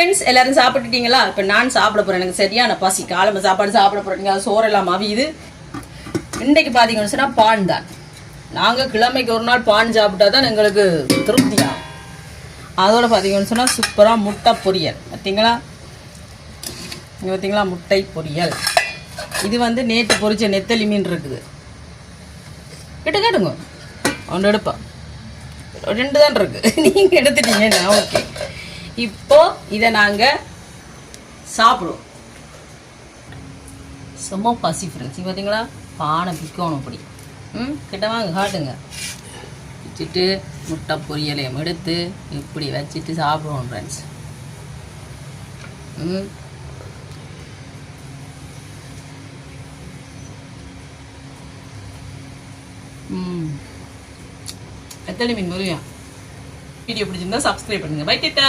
Friends, எல்லாரும் சாப்பிட்டுட்டீங்களா? இப்போ நான் சாப்பிட போகிறேன். எனக்கு சரியான பசி. காலம்பு சாப்பாடு சாப்பிட போகிறேன். சோறெல்லாம் அவியுது. இன்றைக்கு பார்த்தீங்கன்னு சொன்னால் பான் தான். நாங்கள் கிழமைக்கு ஒரு நாள் பான் சாப்பிட்டா தான் எங்களுக்கு திருப்தியாகும். அதோட பார்த்தீங்கன்னு சொன்னால் சூப்பராக முட்டை பொரியல். பார்த்தீங்களா? இங்கே பார்த்தீங்களா முட்டை பொரியல். இது வந்து நேற்று பொரிச்ச நெத்தலி மீன் இருக்குது. கேட்டுங்க ஒன்று எடுப்பேன். 2 தான் இருக்குது. நீங்கள் எடுத்துட்டீங்கன்னா ஓகே. இப்போ இதை நாங்கள் சாப்பிடுவோம். சும்மா பசி ஃப்ரெண்ட்ஸ். பார்த்தீங்களா பானை பிக்கணும் அப்படி. கிட்ட வாங்க காட்டுங்க. வச்சுட்டு முட்டை பொரியலையும் எடுத்து இப்படி வச்சுட்டு சாப்பிடுவோம் ஃப்ரெண்ட்ஸ். எத்தனை மீன் முருகன் வீடியோ பிடிச்சிருந்தா சப்ஸ்கிரைப் பண்ணுங்க. Bye data.